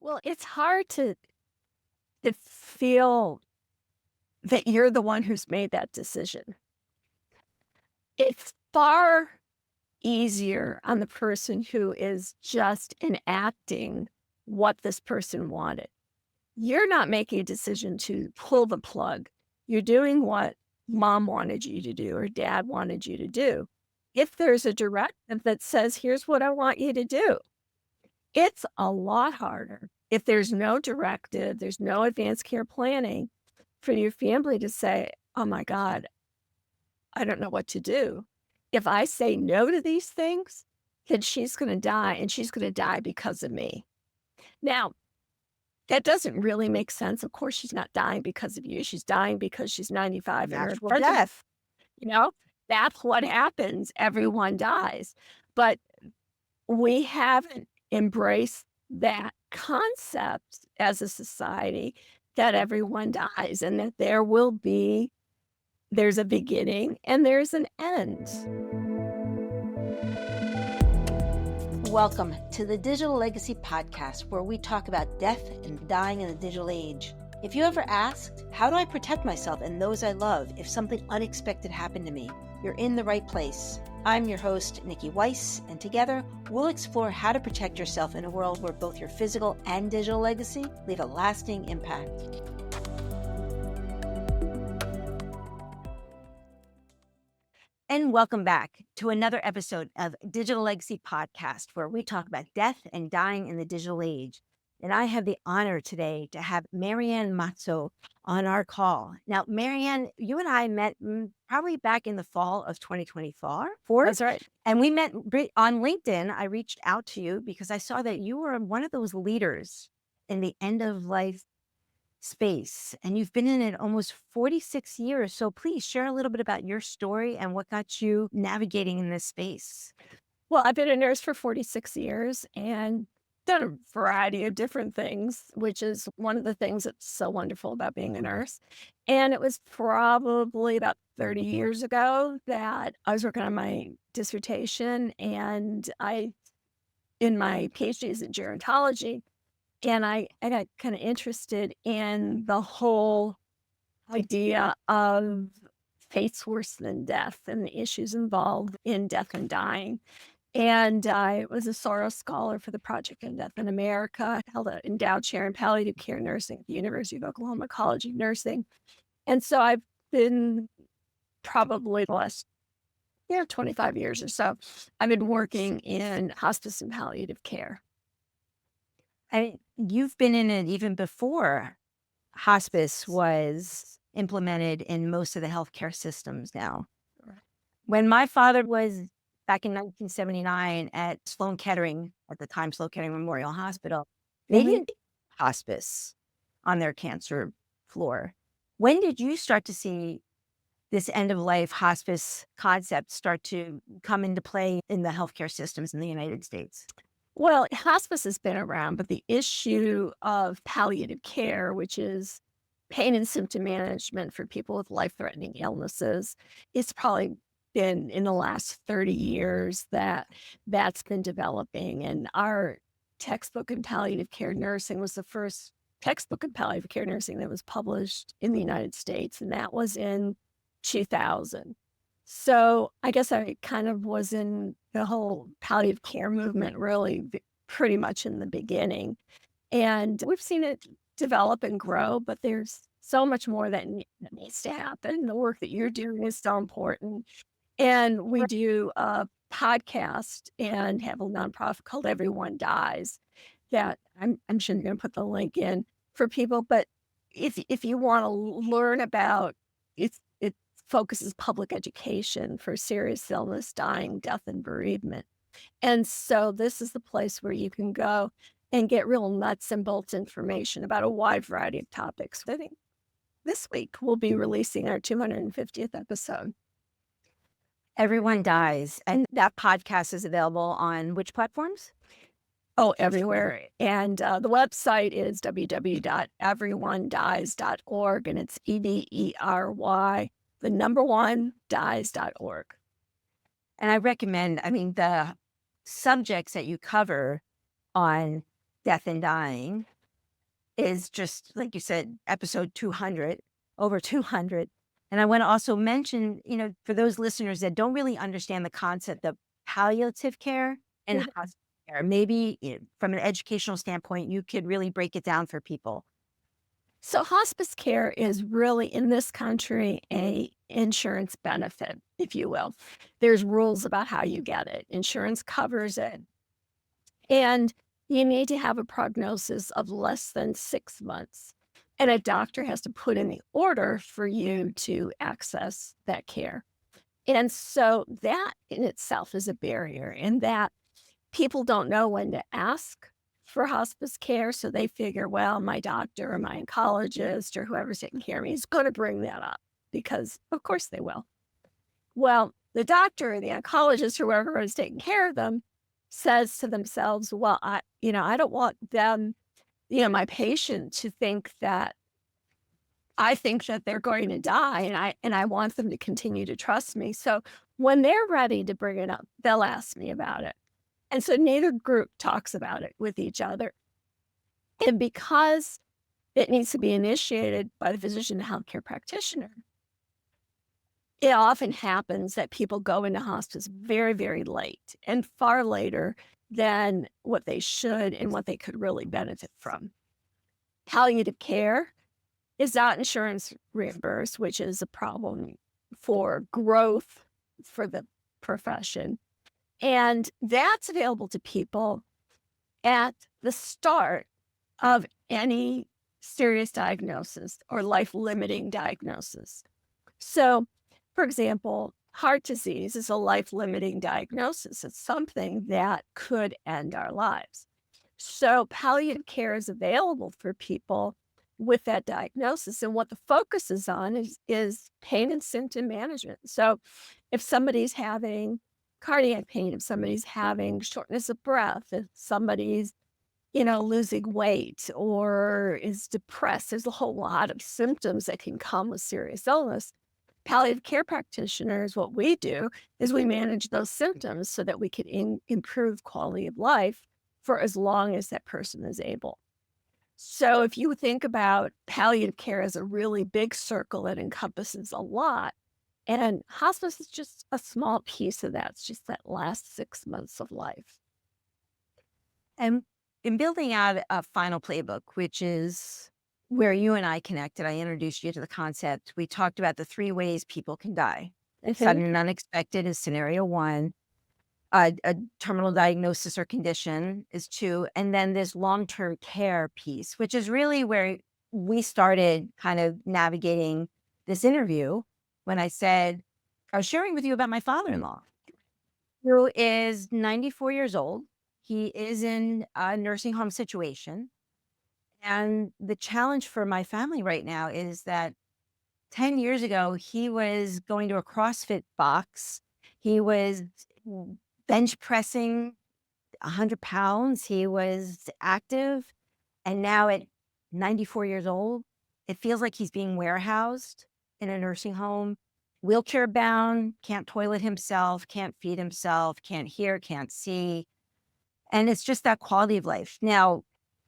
Well, it's hard to feel that you're the one who's made that decision. It's far easier on the person who is just enacting what this person wanted. You're not making a decision to pull the plug. You're doing what mom wanted you to do or dad wanted you to do. If there's a directive that says, here's what I want you to do, it's a lot harder. If there's no directive, there's no advanced care planning for your family to say, oh my God, I don't know what to do. If I say no to these things, then she's going to die and she's going to die because of me. Now, that doesn't really make sense. Of course, she's not dying because of you. She's dying because she's 95 and her Natural present, death. you know, that's what happens. Everyone dies. But we haven't embraced that concept as a society that everyone dies and that there's a beginning and there's an end. Welcome to the Digital Legacy Podcast, where we talk about death and dying in the digital age. If you ever asked, how do I protect myself and those I love if something unexpected happened to me? You're in the right place. I'm your host, Niki, and together we'll explore how to protect yourself in a world where both your physical and digital legacy leave a lasting impact. And welcome back to another episode of Digital Legacy Podcast, where we talk about death and dying in the digital age. And I have the honor today to have Marianne Matzo on our call. Now, Marianne, you and I met probably back in the fall of 2024. That's right. And we met on LinkedIn. I reached out to you because I saw that you were one of those leaders in the end of life space, and you've been in it almost 46 years. So please share a little bit about your story and what got you navigating in this space. Well, I've been a nurse for 46 years and done a variety of different things, which is one of the things that's so wonderful about being a nurse. And it was probably about 30 years ago that I was working on my dissertation and in my PhD is in gerontology. And I got kind of interested in the whole idea of fate's worse than death and the issues involved in death and dying. And I was a Soros Scholar for the Project End Death in America. I held an endowed chair in palliative care nursing at the University of Oklahoma College of Nursing. And so I've been probably the last 25 years or so, I've been working in hospice and palliative care. You've been in it even before hospice was implemented in most of the healthcare systems now. Right. When my father was back in 1979 at Sloan Kettering, at the time Sloan Kettering Memorial Hospital, they didn't hospice on their cancer floor. When did you start to see this end of life hospice concept start to come into play in the healthcare systems in the United States? Well, hospice has been around, but the issue of palliative care, which is pain and symptom management for people with life-threatening illnesses, it's probably been in the last 30 years that's been developing. And our textbook in palliative care nursing was the first textbook in palliative care nursing that was published in the United States, and that was in 2000. So I guess I kind of was in the whole palliative care movement really pretty much in the beginning. And we've seen it develop and grow, but there's so much more that needs to happen. The work that you're doing is so important. And we do a podcast and have a nonprofit called Everyone Dies that I'm sure you're going to put the link in for people. But if you want to learn about it focuses public education for serious illness, dying, death, and bereavement. And so this is the place where you can go and get real nuts and bolts information about a wide variety of topics. I think this week we'll be releasing our 250th episode. Everyone Dies. And that podcast is available on which platforms? Oh, everywhere. And the website is www.everyonedies.org, and it's EDERY, the number one, dies.org. And I recommend, the subjects that you cover on death and dying is just, like you said, episode 200, over 200. And I want to also mention, for those listeners that don't really understand the concept of palliative care and Mhm. hospice care, maybe from an educational standpoint, you could really break it down for people. So hospice care is really in this country a insurance benefit, if you will. There's rules about how you get it. Insurance covers it. And you need to have a prognosis of less than 6 months. And a doctor has to put in the order for you to access that care. And so that in itself is a barrier in that people don't know when to ask for hospice care. So they figure, well, my doctor or my oncologist or whoever's taking care of me is going to bring that up because, of course, they will. Well, the doctor or the oncologist, whoever is taking care of them, says to themselves, well, I don't want them, my patient to think that I think that they're going to die and I want them to continue to trust me. So when they're ready to bring it up, they'll ask me about it. And so neither group talks about it with each other. And because it needs to be initiated by the physician and healthcare practitioner, it often happens that people go into hospice very, very late and far later than what they should and what they could really benefit from. Palliative care is not insurance reimbursed, which is a problem for growth for the profession. And that's available to people at the start of any serious diagnosis or life limiting diagnosis. So, for example, heart disease is a life limiting diagnosis. It's something that could end our lives. So, palliative care is available for people with that diagnosis. And what the focus is on is pain and symptom management. So, if somebody's having cardiac pain, if somebody's having shortness of breath, if somebody's losing weight or is depressed, there's a whole lot of symptoms that can come with serious illness. Palliative care practitioners, what we do is we manage those symptoms so that we can improve quality of life for as long as that person is able. So if you think about palliative care as a really big circle that encompasses a lot, and hospice is just a small piece of that. It's just that last 6 months of life. And in building out a final playbook, which is where you and I connected, I introduced you to the concept. We talked about the three ways people can die. Mhm. Sudden and unexpected is scenario one. A terminal diagnosis or condition is two. And then this long-term care piece, which is really where we started kind of navigating this interview when I said, I was sharing with you about my father-in-law, who is 94 years old. He is in a nursing home situation. And the challenge for my family right now is that 10 years ago, he was going to a CrossFit box. He was bench pressing 100 pounds. He was active. And now at 94 years old, it feels like he's being warehoused in a nursing home, wheelchair bound, can't toilet himself, can't feed himself, can't hear, can't see. And it's just that quality of life. Now,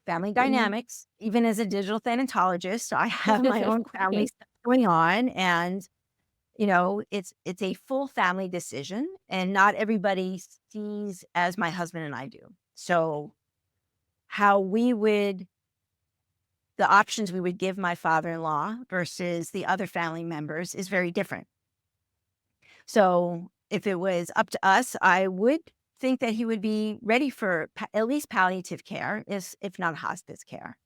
family Mhm. dynamics, even as a digital thanatologist, I have my own family Right. stuff going on. And it's a full family decision, and not everybody sees as my husband and I do. So, how we would the options we would give my father-in-law versus the other family members is very different. So, if it was up to us, I would think that he would be ready for at least palliative care, is if not hospice care,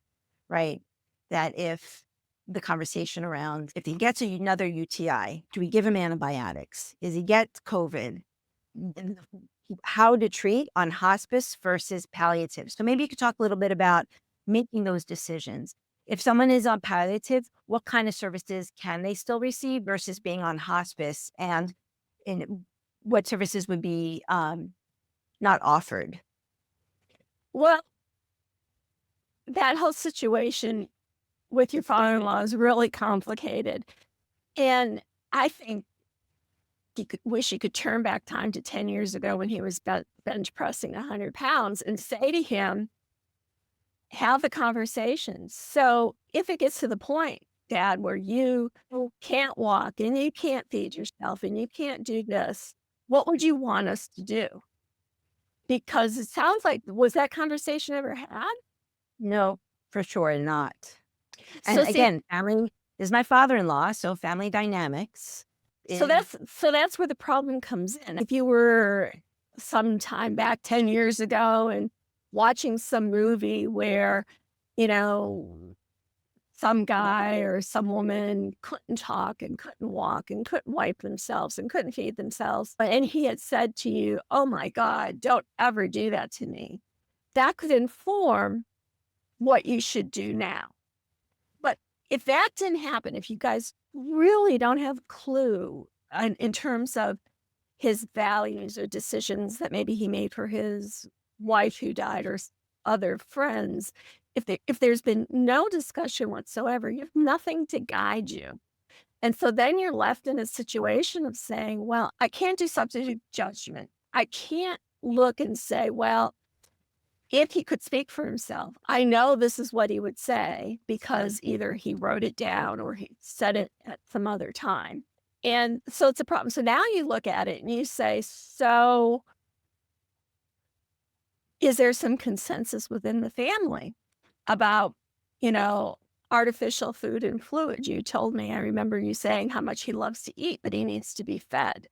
right? That if the conversation around if he gets another UTI, do we give him antibiotics? Is he gets COVID? And how to treat on hospice versus palliative. So maybe you could talk a little bit about making those decisions. If someone is on palliative, what kind of services can they still receive versus being on hospice, and what services would be not offered? Well, that whole situation with your father-in-law is really complicated. And I think he could wish he could turn back time to 10 years ago when he was bench pressing 100 pounds and say to him, have the conversations. So if it gets to the point, Dad, where you can't walk and you can't feed yourself and you can't do this, what would you want us to do? Because it sounds like, was that conversation ever had? No, for sure not. And So see, again, family is my father-in-law, so family dynamics so is that's where the problem comes in. If you were sometime back 10 years ago and watching some movie where, you know, some guy or some woman couldn't talk and couldn't walk and couldn't wipe themselves and couldn't feed themselves, and he had said to you, "Oh my God, don't ever do that to me." That could inform what you should do now. But if that didn't happen, if you guys really don't have a clue in terms of his values or decisions that maybe he made for his wife who died or other friends, if there's been no discussion whatsoever, you have nothing to guide you. And so then you're left in a situation of saying, well, I can't do substitute judgment. I can't look and say, well, if he could speak for himself, I know this is what he would say because either he wrote it down or he said it at some other time. And so it's a problem. So now you look at it and you say, so is there some consensus within the family about, you know, artificial food and fluid? You told me, I remember you saying how much he loves to eat, but he needs to be fed.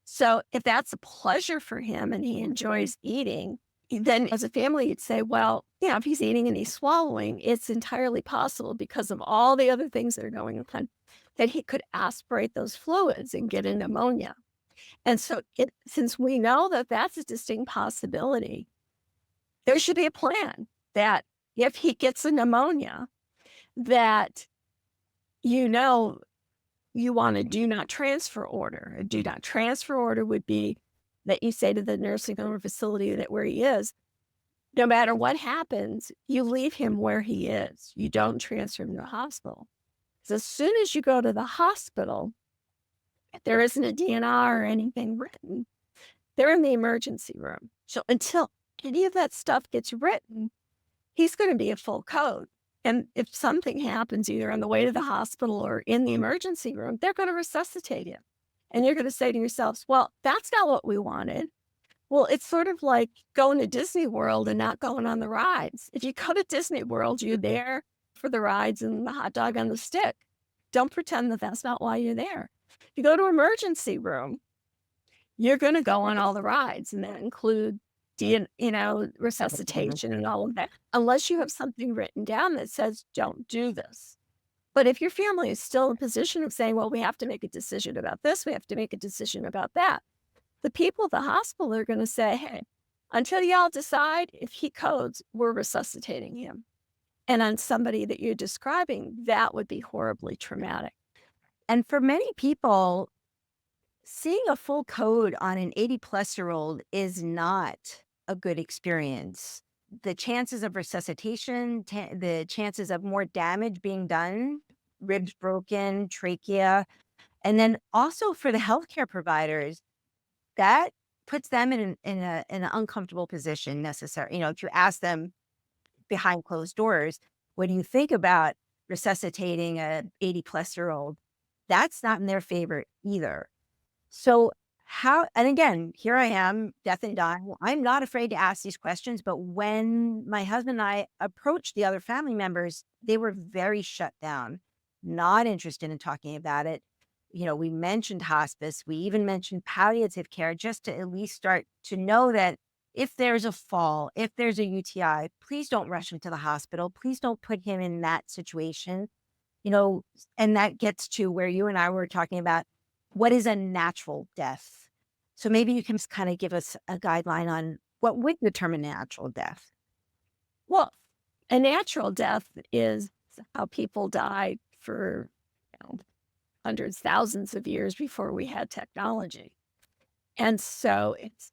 So if that's a pleasure for him and he enjoys eating, then as a family, you'd say, well, yeah, if he's eating and he's swallowing, it's entirely possible because of all the other things that are going on that he could aspirate those fluids and get a pneumonia. And so since we know that that's a distinct possibility, there should be a plan that if he gets a pneumonia, that you know you want a do not transfer order. A do not transfer order would be that you say to the nursing home or facility that where he is, no matter what happens, you leave him where he is. You don't transfer him to the hospital. 'Cause as soon as you go to the hospital, if there isn't a DNR or anything written, they're in the emergency room. So until any of that stuff gets written, he's going to be a full code. And if something happens either on the way to the hospital or in the emergency room, they're going to resuscitate him. And you're going to say to yourselves, well, that's not what we wanted. Well, it's sort of like going to Disney World and not going on the rides. If you go to Disney World, you're there for the rides and the hot dog on the stick. Don't pretend that that's not why you're there. If you go to emergency room, you're going to go on all the rides, and that include resuscitation and all of that, unless you have something written down that says, don't do this. But if your family is still in a position of saying, well, we have to make a decision about this, we have to make a decision about that, the people at the hospital are going to say, hey, until y'all decide if he codes, we're resuscitating him. And on somebody that you're describing, that would be horribly traumatic. and for many people, seeing a full code on an 80-plus-year-old is not a good experience. The chances of resuscitation, the chances of more damage being done, ribs broken, trachea, and then also for the healthcare providers, that puts them in an uncomfortable position necessary. If you ask them behind closed doors, when you think about resuscitating a 80-plus-year-old, that's not in their favor either. So how, and again, here I am, death and dying. I'm not afraid to ask these questions, but when my husband and I approached the other family members, they were very shut down, not interested in talking about it. We mentioned hospice. We even mentioned palliative care just to at least start to know that if there's a fall, if there's a UTI, please don't rush him to the hospital. Please don't put him in that situation. You know, and that gets to where you and I were talking about what is a natural death. So maybe you can just kind of give us a guideline on what would determine natural death. Well, a natural death is how people died for hundreds, thousands of years before we had technology. And so it's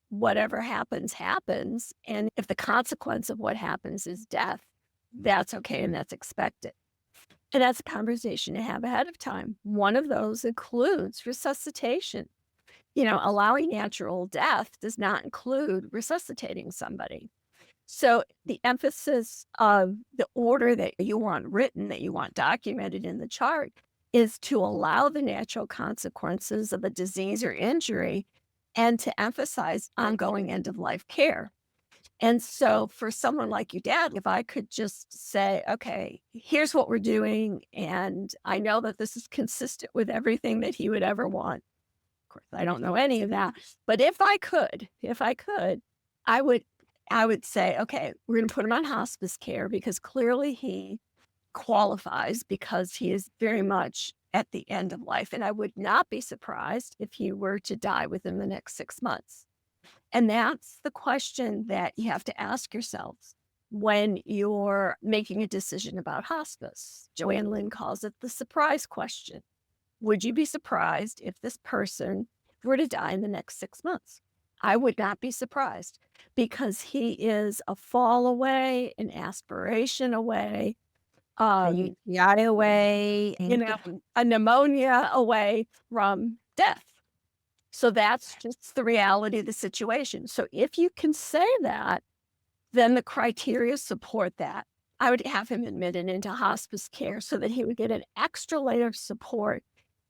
whatever happens, happens. And if the consequence of what happens is death, that's okay and that's expected. And that's a conversation to have ahead of time. One of those includes resuscitation. Allowing natural death does not include resuscitating somebody. So the emphasis of the order that you want written, that you want documented in the chart, is to allow the natural consequences of a disease or injury and to emphasize ongoing end of life care. And so for someone like your dad, if I could just say, okay, here's what we're doing, and I know that this is consistent with everything that he would ever want. Of course, I don't know any of that, but if I could, I would I would say, okay, we're going to put him on hospice care because clearly he qualifies because he is very much at the end of life. And I would not be surprised if he were to die within the next 6 months. And that's the question that you have to ask yourselves when you're making a decision about hospice. Joanne Lynn calls it the surprise question. Would you be surprised if this person were to die in the next 6 months? I would not be surprised because he is a fall away, an aspiration away, A um, UTI away. you know, a pneumonia away from death. So that's just the reality of the situation. So if you can say that, then the criteria support that. I would have him admitted into hospice care so that he would get an extra layer of support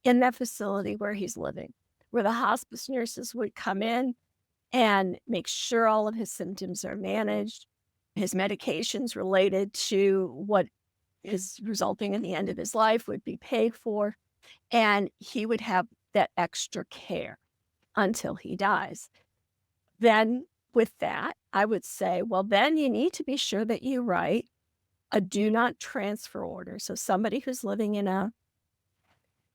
in that facility where he's living, where the hospice nurses would come in and make sure all of his symptoms are managed, his medications related to what is resulting in the end of his life would be paid for, and he would have that extra care until he dies. Then, with that, I would say, well, then you need to be sure that you write a do not transfer order. So, somebody who's living in a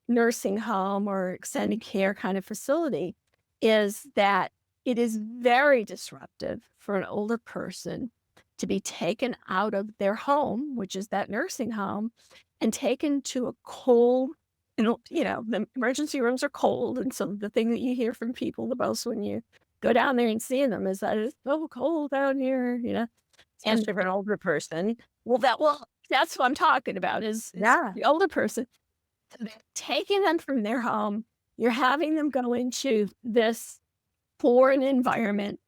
nursing home or extended care kind of facility is that it is very disruptive for an older person to be taken out of their home, which is that nursing home, and taken to a cold, the emergency rooms are cold. And so the thing that you hear from people the most when you go down there and see them is that it's so cold down here. And Especially for an older person. that's what I'm talking about is Yeah. the older person. So they're taking them from their home. You're having them go into this foreign environment.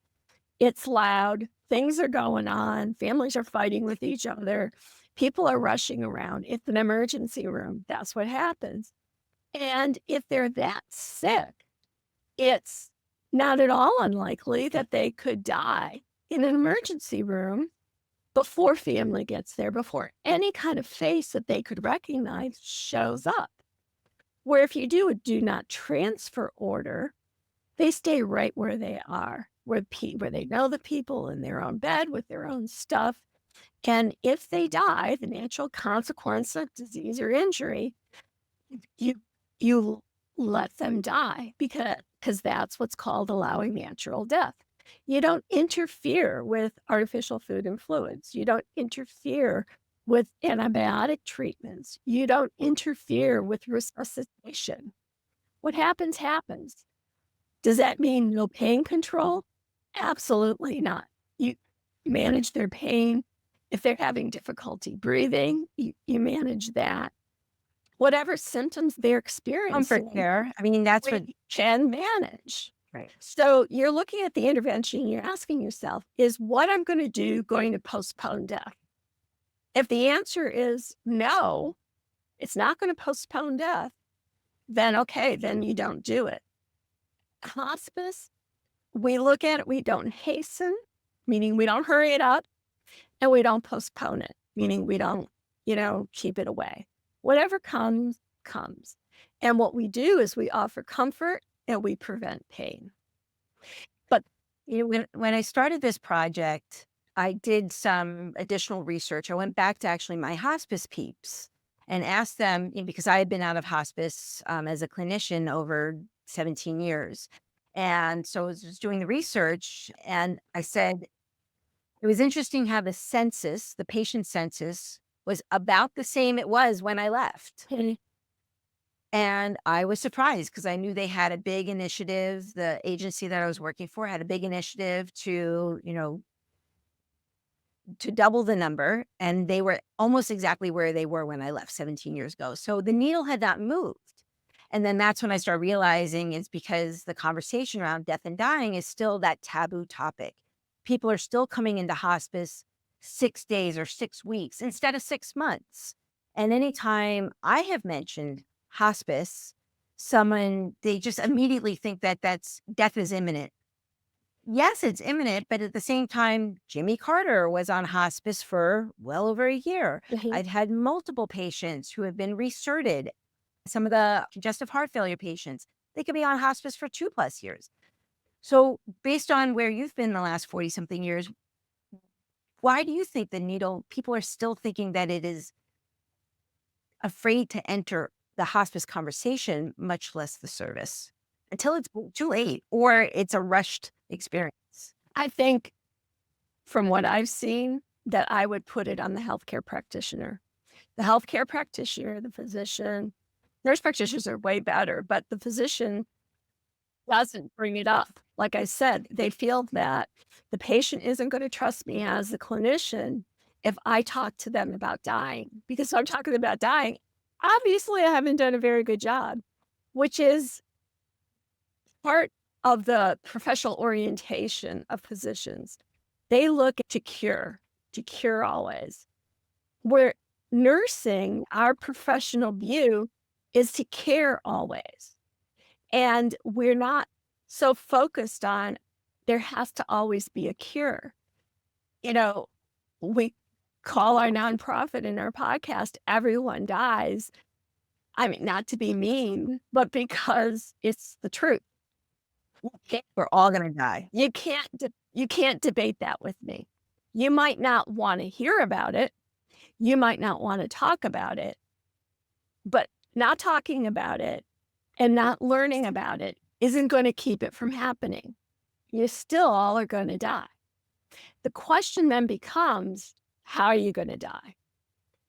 It's loud. Things are going on. Families are fighting with each other. People are rushing around. It's an emergency room. That's what happens. And if they're that sick, it's not at all unlikely that they could die in an emergency room before family gets there, before any kind of face that they could recognize shows up. Where if you do a do not transfer order, they stay right where they are, where they know the people in their own bed with their own stuff. And if they die, the natural consequence of disease or injury, you you let them die because that's what's called allowing natural death. You don't interfere with artificial food and fluids. You don't interfere with antibiotic treatments. You don't interfere with resuscitation. What happens, happens. Does that mean no pain control? Absolutely not. You manage their pain. If they're having difficulty breathing, you manage that. Whatever symptoms they're Comfort experiencing, care. I mean, that's what. we can manage. Right. So you're looking at the intervention, you're asking yourself, is what I'm going to do going to postpone death? If the answer is no, it's not going to postpone death, then okay, then you don't do it. Hospice, we look at it, we don't hasten, meaning we don't hurry it up, and we don't postpone it, meaning we don't, keep it away. Whatever comes, comes. And what we do is we offer comfort and we prevent pain. But When I started this project, I did some additional research. I went back to actually my hospice peeps and asked them, because I had been out of hospice as a clinician over 17 years. And so I was just doing the research and I said, it was interesting how the patient census was about the same it was when I left. hey, And I was surprised because I knew they had a big initiative. The agency that I was working for had a big initiative to double the number. And they were almost exactly where they were when I left 17 years ago. So the needle had not moved. And then that's when I started realizing it's because the conversation around death and dying is still that taboo topic. people are still coming into hospice 6 days or 6 weeks instead of 6 months. And anytime I have mentioned hospice, they just immediately think that death is imminent. Yes, it's imminent, but at the same time, Jimmy Carter was on hospice for well over a year. Mhm. I've had multiple patients who have been recerted. Some of the congestive heart failure patients, they could be on hospice for 2+ years. So, based on where you've been the last 40 something years, why do you think people are still thinking that it is afraid to enter the hospice conversation, much less the service, until it's too late or it's a rushed experience? I think from what I've seen that I would put it on the healthcare practitioner. The healthcare practitioner, the physician, nurse practitioners are way better, but the physician doesn't bring it up. Like I said, they feel that the patient isn't going to trust me as the clinician if I talk to them about dying, because I'm talking about dying. Obviously, I haven't done a very good job, which is part of the professional orientation of physicians. They look to cure always. Where nursing, our professional view is to care always. And we're not so focused on there has to always be a cure. You know, we call our nonprofit in our podcast, Everyone Dies. I mean, not to be mean, but because it's the truth. You can't We're all going to die. you can't debate that with me. You might not wanna hear about it. You might not wanna talk about it, but not talking about it and not learning about it isn't gonna keep it from happening. You still all are gonna die. The question then becomes, how are you gonna die?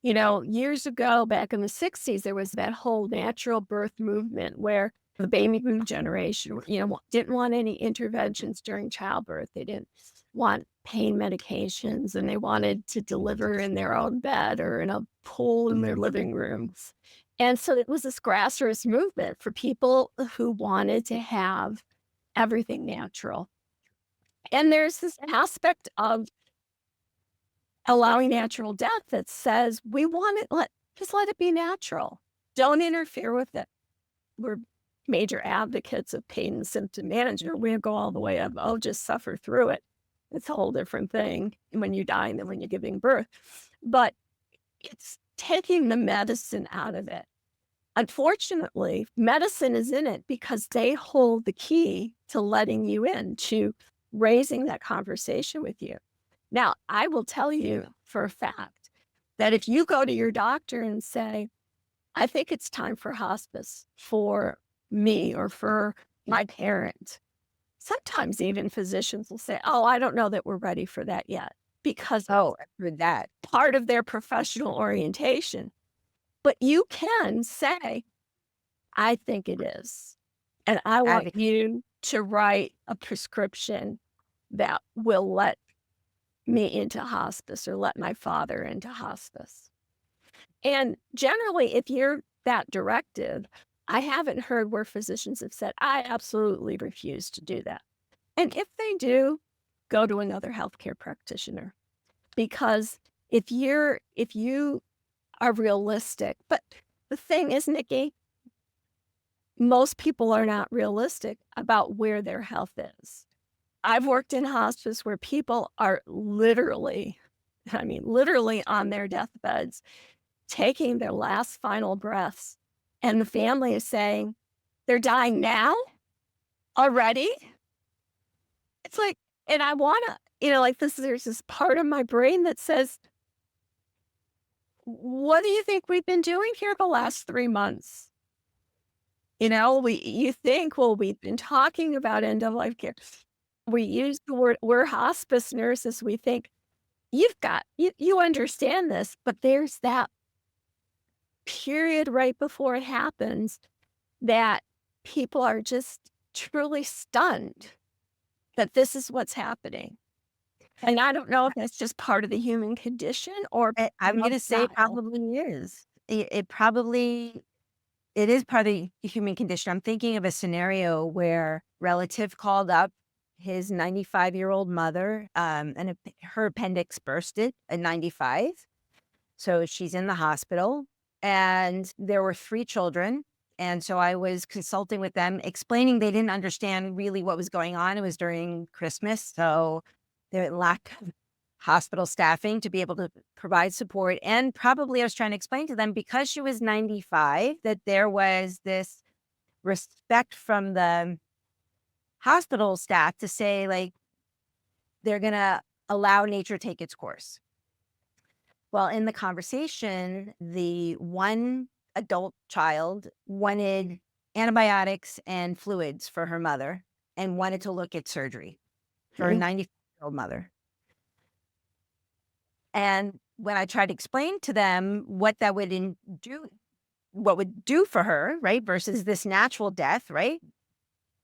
You know, years ago, back in the '60s, there was that whole natural birth movement where the baby boom generation, didn't want any interventions during childbirth. They didn't want pain medications and they wanted to deliver in their own bed or in a pool in their living rooms. And so it was this grassroots movement for people who wanted to have everything natural. And there's this aspect of allowing natural death that says we want it just let it be natural. Don't interfere with it. We're major advocates of pain and symptom management. We go all the way up, oh, just suffer through it. It's a whole different thing when you're dying than when you're giving birth. But it's taking the medicine out of it. Unfortunately, medicine is in it because they hold the key to letting you in, to raising that conversation with you. Now, I will tell you for a fact that if you go to your doctor and say, I think it's time for hospice for me or for my parent, sometimes even physicians will say, oh, I don't know that we're ready for that yet because Oh, I've heard that. part of their professional orientation. But you can say, I think it is. And I want Advocate. you to write a prescription that will let me into hospice or let my father into hospice. And generally, if you're that directive, I haven't heard where physicians have said, I absolutely refuse to do that. And if they do, go to another healthcare practitioner. Because if you are realistic, but the thing is, Nikki, most people are not realistic about where their health is. I've worked in hospice where people are literally, I mean, literally on their deathbeds, taking their last final breaths, and the family is saying, "They're dying now? Already?" It's like, and I wanna, like this, there's this part of my brain that says, "What do you think we've been doing here the last 3 months?" You think, well, we've been talking about end of life care. We use the word, we're hospice nurses, we think, you understand this, but there's that period right before it happens that people are just truly stunned that this is what's happening. And I don't know if that's just part of the human condition or I'm love gonna say it style. probably is. It is part of the human condition. I'm thinking of a scenario where relative called up his 95-year-old mother, her appendix bursted at 95. So she's in the hospital, and there were 3 children, and so I was consulting with them, explaining they didn't understand really what was going on. It was during Christmas, so their lack of hospital staffing to be able to provide support, and probably I was trying to explain to them because she was 95, that there was this respect from the hospital staff to say, like, they're gonna allow nature take its course. Well, in the conversation, the one adult child wanted antibiotics and fluids for her mother and wanted to look at surgery for her Mhm. 90-year-old mother. And when I tried to explain to them what that would do, what would do for her, right, versus this natural death, right?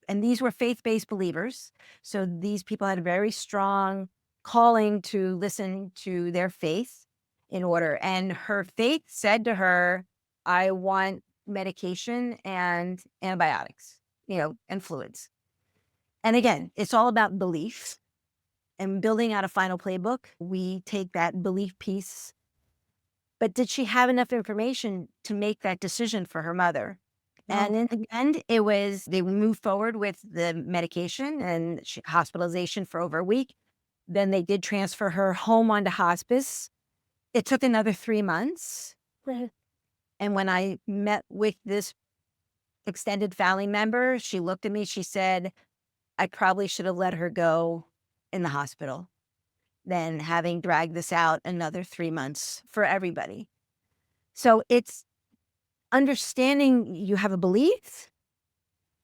And these were faith-based believers. So these people had a very strong calling to listen to their faith in order. And her faith said to her, I want medication and antibiotics, and fluids. And again, it's all about belief and building out a final playbook. We take that belief piece, but did she have enough information to make that decision for her mother? No. And in the end, it was they moved forward with the medication and hospitalization for over a week. Then they did transfer her home onto hospice. It took another 3 months. Right. And when I met with this extended family member, she looked at me, she said, I probably should have let her go in the hospital than having dragged this out another 3 months for everybody. So it's understanding you have a belief,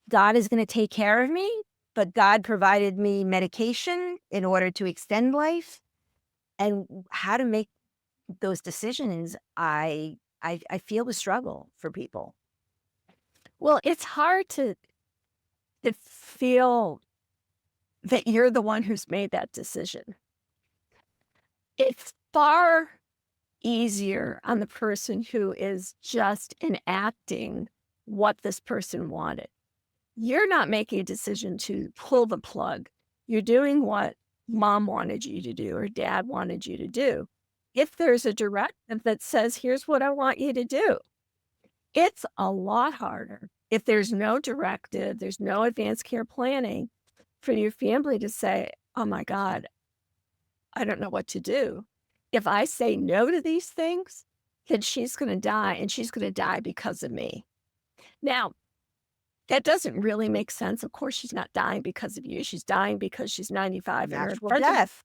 God is gonna take care of me, but God provided me medication in order to extend life, and how to make those decisions, I feel a struggle for people. Well, it's hard to feel that you're the one who's made that decision. It's far easier on the person who is just enacting what this person wanted. You're not making a decision to pull the plug. You're doing what mom wanted you to do or dad wanted you to do. If there's a directive that says, here's what I want you to do, it's a lot harder. If there's no directive, there's no advanced care planning for your family to say, oh my God, I don't know what to do. If I say no to these things, then she's going to die and she's going to die because of me. Now, that doesn't really make sense. Of course, she's not dying because of you. She's dying because she's 95 and her Natural friends, death.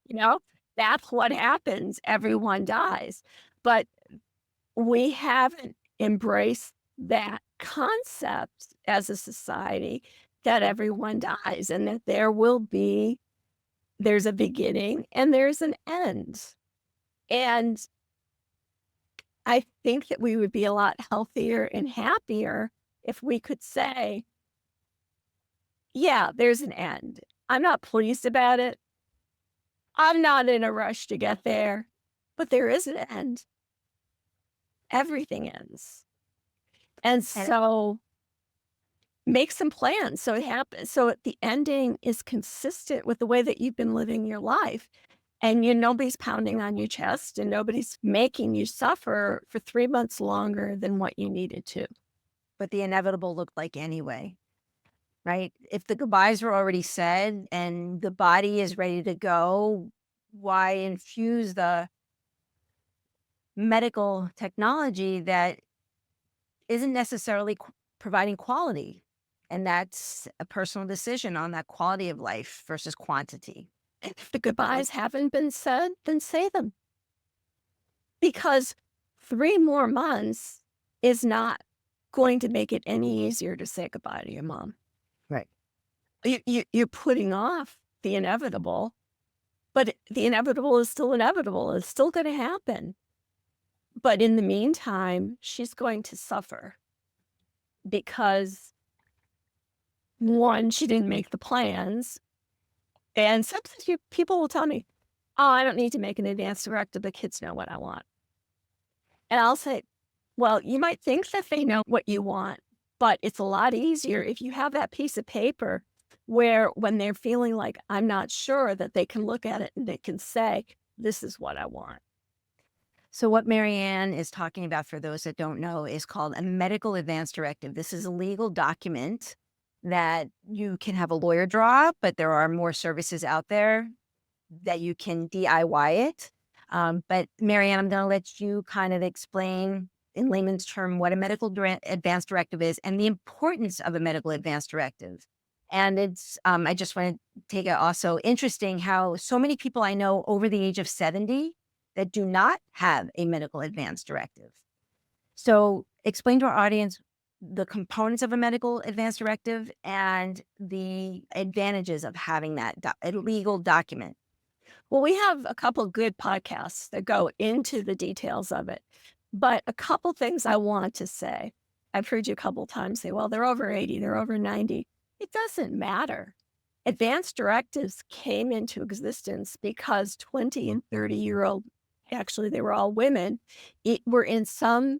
you know, that's what happens. Everyone dies. But we haven't embraced that concept as a society that everyone dies and that there's a beginning and there's an end. And I think that we would be a lot healthier and happier if we could say, yeah, there's an end. I'm not pleased about it. I'm not in a rush to get there, but there is an end. Everything ends. And And so make some plans so it happens. So the ending is consistent with the way that you've been living your life. And nobody's pounding on your chest and nobody's making you suffer for 3 months longer than what you needed to. but the inevitable looked like anyway, right? If the goodbyes were already said and the body is ready to go, why infuse the medical technology that isn't necessarily providing quality? And that's a personal decision on that quality of life versus quantity. And if the goodbyes haven't been said, then say them. Because 3 more months is not going to make it any easier to say goodbye to your mom. Right. You're putting off the inevitable, but the inevitable is still inevitable. It's still gonna happen. But in the meantime, she's going to suffer because, 1, she didn't make the plans, and sometimes people will tell me, "Oh, I don't need to make an advance directive, the kids know what I want." And I'll say, "Well, you might think that they know what you want, but it's a lot easier if you have that piece of paper where when they're feeling like I'm not sure, that they can look at it and they can say, this is what I want. So what Marianne is talking about, for those that don't know, is called a medical advance directive. This is a legal document that you can have a lawyer draw up, but there are more services out there that you can DIY it. But Marianne, I'm going to let you kind of explain in layman's term what a medical advance directive is and the importance of a medical advance directive. And it's, I just want to take it also interesting how so many people I know over the age of 70 that do not have a medical advance directive. So explain to our audience the components of a medical advance directive and the advantages of having that a legal document. Well, we have a couple good podcasts that go into the details of it. But a couple things I want to say. I've heard you a couple times say, well, they're over 80, they're over 90. It doesn't matter. Advanced directives came into existence because 20 and 30-year-old, actually, they were all women, were in some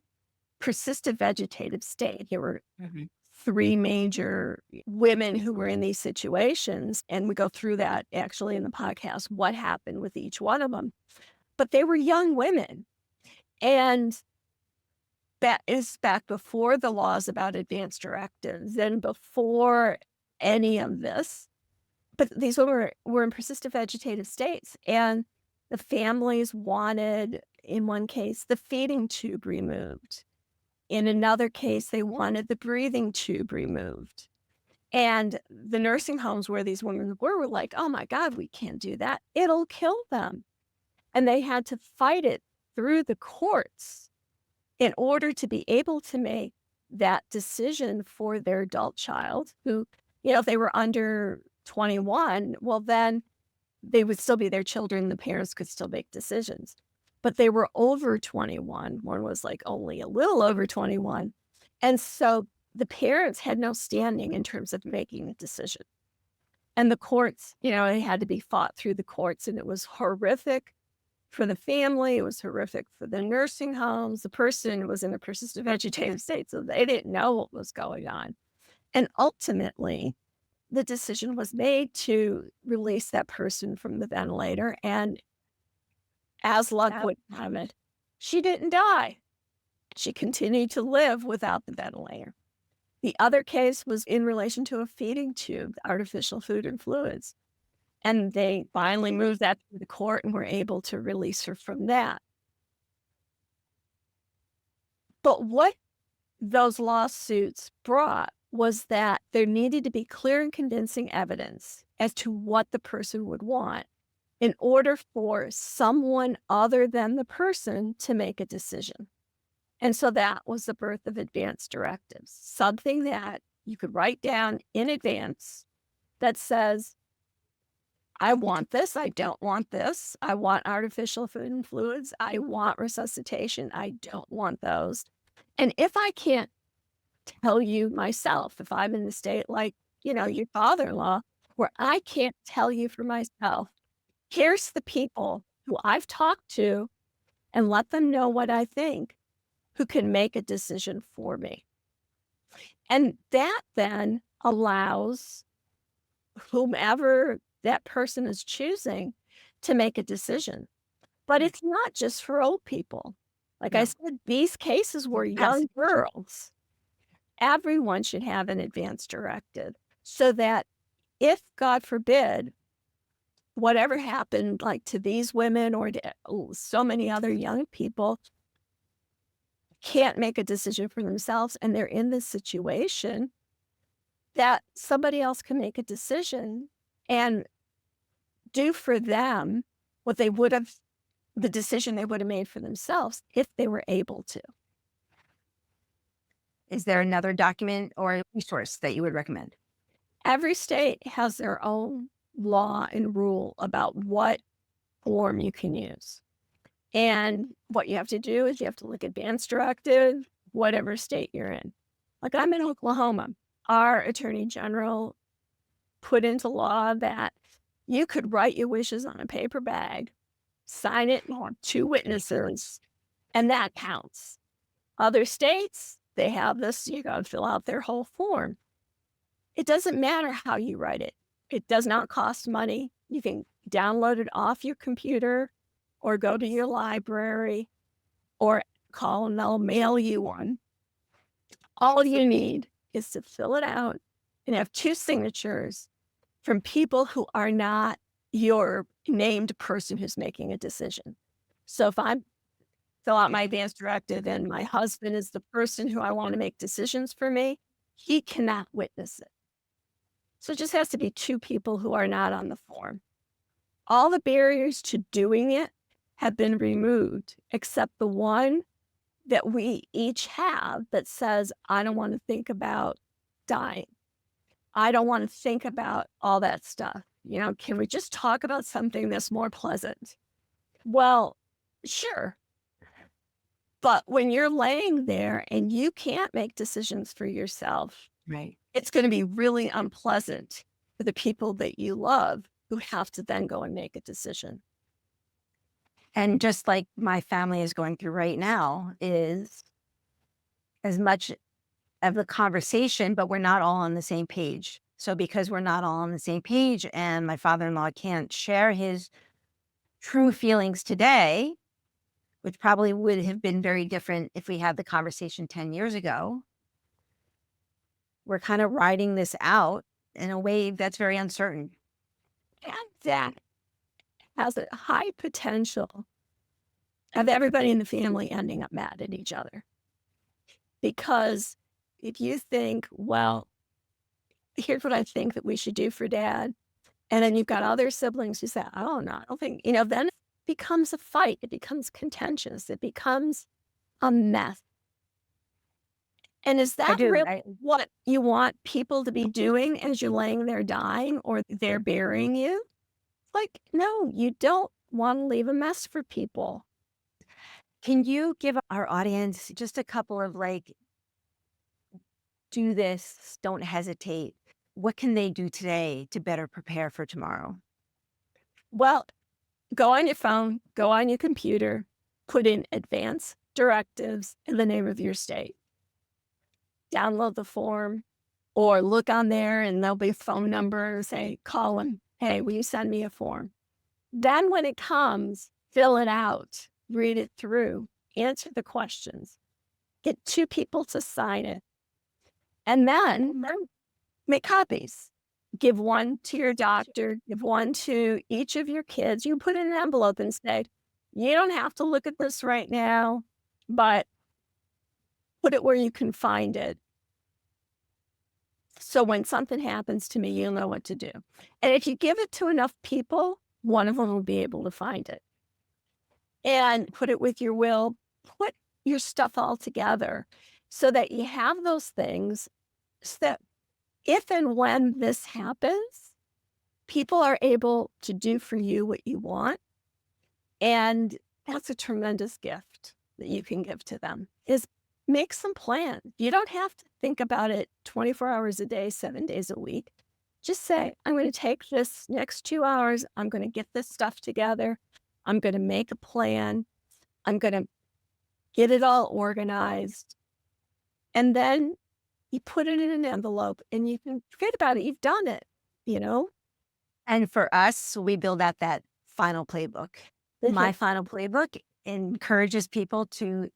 persistent vegetative state. There were three major women who were in these situations, and we go through that actually in the podcast, what happened with each one of them. But they were young women, and that is back before the laws about advanced directives and before any of this. But these women were in persistent vegetative states, and the families wanted, in one case, the feeding tube removed. In another case, they wanted the breathing tube removed. And the nursing homes where these women were like, "Oh my god, we can't do that. It'll kill them." And they had to fight it through the courts in order to be able to make that decision for their adult child who, if they were under 21, well, then they would still be their children, the parents could still make decisions. But they were over 21. One was, like, only a little over 21. And so the parents had no standing in terms of making a decision. And the courts, it had to be fought through the courts, and it was horrific for the family, it was horrific for the nursing homes. The person was in a persistent vegetative state, so they didn't know what was going on. And ultimately, the decision was made to release that person from the ventilator, and as luck would have it, she didn't die. She continued to live without the ventilator. The other case was in relation to a feeding tube, artificial food and fluids. And they finally moved that to the court and were able to release her from that. But what those lawsuits brought was that there needed to be clear and convincing evidence as to what the person would want in order for someone other than the person to make a decision. And so that was the birth of advance directives, something that you could write down in advance that says, I want this, I don't want this, I want artificial food and fluids, I want resuscitation, I don't want those. And if I can't tell you myself, if I'm in the state like, your father-in-law, where I can't tell you for myself, here's the people who I've talked to and let them know what I think, who can make a decision for me. And that then allows whomever that person is choosing to make a decision. But it's not just for old people. Like I said, these cases were young girls. Everyone should have an advance directive so that if, God forbid, whatever happened, like to these women or to so many other young people, can't make a decision for themselves and they're in this situation, that somebody else can make a decision and do for them what they would have, the decision they would have made for themselves if they were able to. Is there another document or resource that you would recommend? Every state has their own law and rule about what form you can use. And what you have to do is you have to look at advance directive, whatever state you're in. Like I'm in Oklahoma. Our attorney general put into law that you could write your wishes on a paper bag, sign it, and have two witnesses, and that counts. Other states, they have this, you got to fill out their whole form. It doesn't matter how you write it. It does not cost money. You can download it off your computer or go to your library or call and they'll mail you one. All you need is to fill it out and have 2 signatures from people who are not your named person who's making a decision. So if I fill out my advance directive and my husband is the person who I want to make decisions for me, he cannot witness it. So it just has to be 2 people who are not on the form. All the barriers to doing it have been removed, except the one that we each have that says, I don't want to think about dying. I don't want to think about all that stuff. Can we just talk about something that's more pleasant? Well, sure. But when you're laying there and you can't make decisions for yourself, Right. it's going to be really unpleasant for the people that you love who have to then go and make a decision. And just like my family is going through right now is as much of the conversation, but we're not all on the same page. So because we're not all on the same page and my father-in-law can't share his true feelings today, which probably would have been very different if we had the conversation 10 years ago, we're kind of riding this out in a way that's very uncertain. And that has a high potential of everybody in the family ending up mad at each other. Because if you think, well, here's what I think that we should do for dad. And then you've got other siblings who say, oh, no, I don't think, then it becomes a fight. It becomes contentious. It becomes a mess. And is I that do. really what you want people to be doing as you're laying there dying or they're burying you? Like, no, you don't want to leave a mess for people. Can you give our audience just a couple of do this, don't hesitate? What can they do today to better prepare for tomorrow? Well, go on your phone, go on your computer, put in advance directives in the name of your state. Download the form or look on there and there'll be a phone number, say, call them. Hey, will you send me a form? Then when it comes, fill it out, read it through, answer the questions, get 2 people to sign it, and then make copies. Give one to your doctor, give one to each of your kids. You put it in an envelope and say, you don't have to look at this right now, but put it where you can find it. So when something happens to me, you'll know what to do. And if you give it to enough people, one of them will be able to find it. And put it with your will, put your stuff all together so that you have those things so that if and when this happens, people are able to do for you what you want. And that's a tremendous gift that you can give to them is make some plan. You don't have to think about it 24 hours a day, 7 days a week. Just say, I'm going to take this next 2 hours. I'm going to get this stuff together. I'm going to make a plan. I'm going to get it all organized. And then you put it in an envelope and you can forget about it. You've done it, you know? And for us, we build out that final playbook. My final playbook encourages people to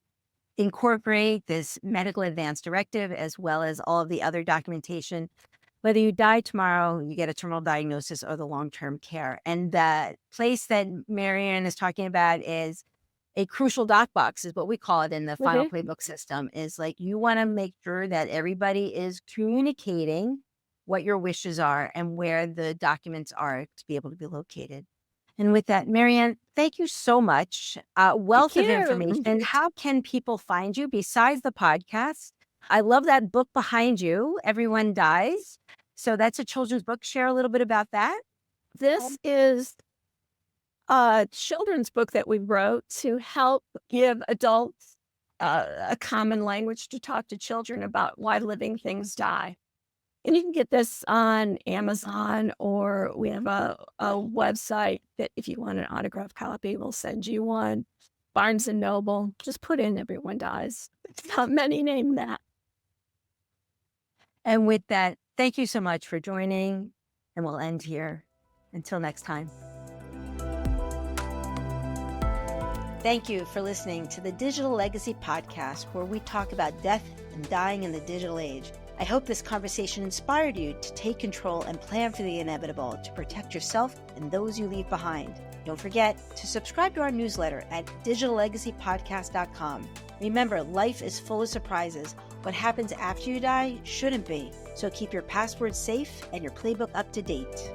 incorporate this medical advance directive as well as all of the other documentation. Whether you die tomorrow, you get a terminal diagnosis or the long-term care. And the place that Marianne is talking about is a crucial doc box is what we call it in the final playbook system is you want to make sure that everybody is communicating what your wishes are and where the documents are to be able to be located. And with that, Marianne, thank you so much. Wealth of information. How can people find you besides the podcast? I love that book behind you, Everyone Dies. So that's a children's book. Share a little bit about that. This is a children's book that we wrote to help give adults a common language to talk to children about why living things die. And you can get this on Amazon, or we have a website that if you want an autographed copy, we'll send you one. Barnes and Noble, just put in Everyone Dies. It's not many name that. And with that, thank you so much for joining. And we'll end here. Until next time. Thank you for listening to the Digital Legacy Podcast, where we talk about death and dying in the digital age. I hope this conversation inspired you to take control and plan for the inevitable to protect yourself and those you leave behind. Don't forget to subscribe to our newsletter at digitallegacypodcast.com. Remember, life is full of surprises. What happens after you die shouldn't be. So keep your passwords safe and your playbook up to date.